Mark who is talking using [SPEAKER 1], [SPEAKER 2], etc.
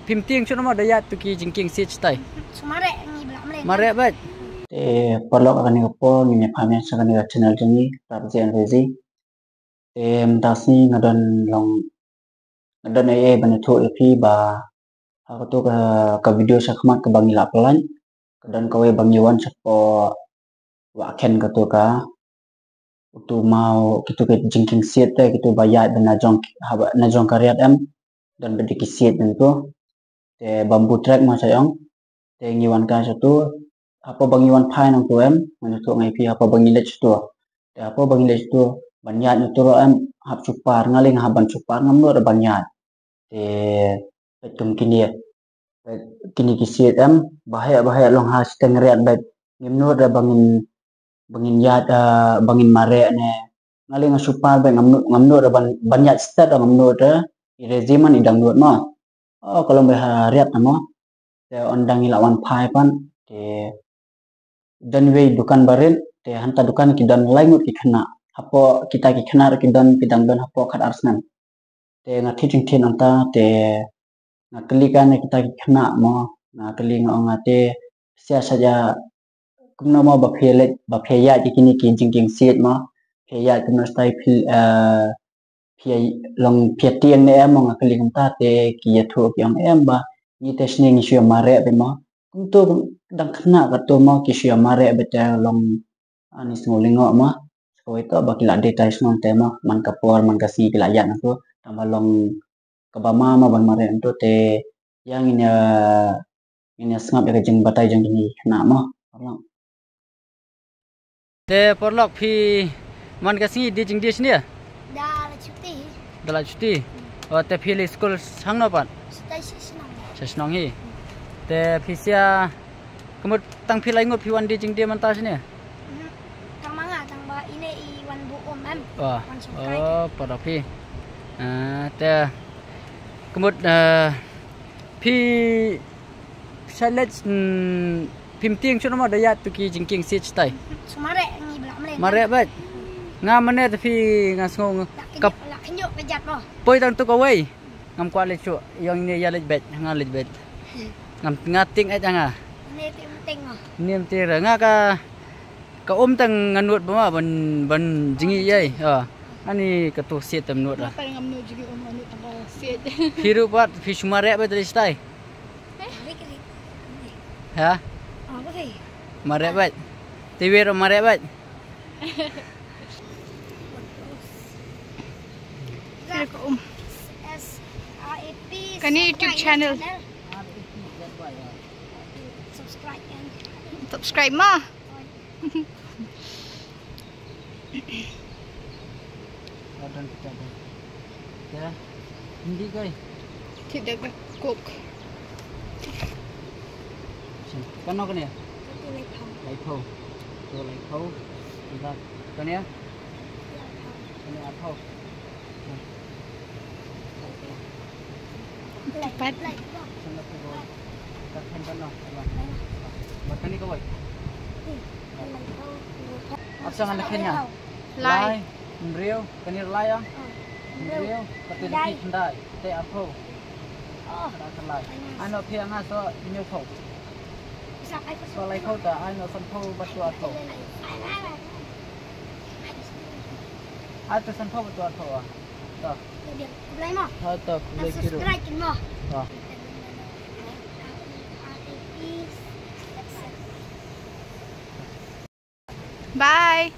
[SPEAKER 1] phim tiếng chút nó mà đây tu ki jing king sit tai
[SPEAKER 2] Sumare ni belak melen.
[SPEAKER 1] mare bat
[SPEAKER 3] perlu akan ko ni pamya sakan ni channel jeni tarjen rezi dasni ngadon long ngadon bani thu epi ba aku tu ke video sakmat ke bangi lapelan dan kawe bangi wan sapo waken ke tu ka tu mau gitu ke jingking siet te gitu bayat dan najong karyat dan bediki siet itu te bambu trek ma sayong te ngiwan ka satu apa bangiwan pai nang tu menutu ngai pi apa bangi lech tu te apa bangi lech tu banyat tu hap supar ngaling haban supar ngamno da banyat te petum kini kisiet bahaya long ha stengriat bet ngimno da bangin yat bangin mare ne ngaling supar bet ngamno da banyat stat ngamno da regimen idang nuat ma kalau behariat namo te ondang ilawan pai pan te dan wei dukan barin te hanta dukan kidan laingut ki kena apo kita ki kena kidan pidang don apo kat arsnan te ngati ting anta te ngakelikan kita ki kena mo ngakeli ngate sia saja kumno mo ba pheya ki kini ki jingking siet mo pheya kumno stai phia long phia tiang ne mo ngakeli anta te ki yathu ki ang ba ni tesni ni syua mare be mo untuk dang kena kato mo kisya mare bete long anis ngolingo mo so itu bakila detail non tema man kapor man kasi kilayan aku tambah long kabama ma ban mare itu te yang ini sengap ya jeng batai jeng ini kena mo
[SPEAKER 1] te porlok phi man kasi di jing di sini ya
[SPEAKER 2] Dah la cuti.
[SPEAKER 1] dalam cuti te phi le school sang no pan
[SPEAKER 2] Stay senang.
[SPEAKER 1] sesnong hi te phi sia kemut tang phi lai ngut phi wan di jing di man ta sini
[SPEAKER 2] Tang manga tang ba ini wan bu em.
[SPEAKER 1] wah
[SPEAKER 2] Wan sungkai.
[SPEAKER 1] oh porlok phi te kemut phi salet phim tiếng chút nó mà đây tu ki jing king sit tai
[SPEAKER 2] Sumare ni belak melen.
[SPEAKER 1] mare bat nga mane te phi nga ngong kap
[SPEAKER 2] Lak kenyuk kejat mo.
[SPEAKER 1] poi tang tu ko wei ngam kwa le chu yang ni ya le bet nga le bet ngam ngating ai nga
[SPEAKER 2] Ni ti penting mo.
[SPEAKER 1] niam ti ra nga ka tang nganut ba ban jingi yai ani ka tu sit tam nut ra
[SPEAKER 4] Paling ngamnu juga ngamnu tanggal siet.
[SPEAKER 1] hiru pat fi sumare bat le stai
[SPEAKER 2] Kiri.
[SPEAKER 1] ha
[SPEAKER 2] Apa sih?
[SPEAKER 1] mare bat ti wer mare bat
[SPEAKER 2] SRAP.
[SPEAKER 4] Kan ni YouTube channel.
[SPEAKER 2] Subscribe kan.
[SPEAKER 4] Subscribe mah.
[SPEAKER 1] dan kita ya hindi kai
[SPEAKER 4] Tidak cook.
[SPEAKER 1] kan no kan ya
[SPEAKER 2] Itu lepam.
[SPEAKER 1] lai phau to lai phau kita kan ya ini apa
[SPEAKER 4] Cepat.
[SPEAKER 1] sana tu tak kan no makan ni kau apa sangan lekenya
[SPEAKER 4] Lai.
[SPEAKER 1] Rio kan lai ah Rio pati di kendai te apa ada kan lai ano pia nga so nyu phau so lai phau ta ano san phau batu phau atau san phau batu phau to
[SPEAKER 2] Boleh mo.
[SPEAKER 1] to kulai kiro
[SPEAKER 2] Subscribe kan mo.
[SPEAKER 4] Bye.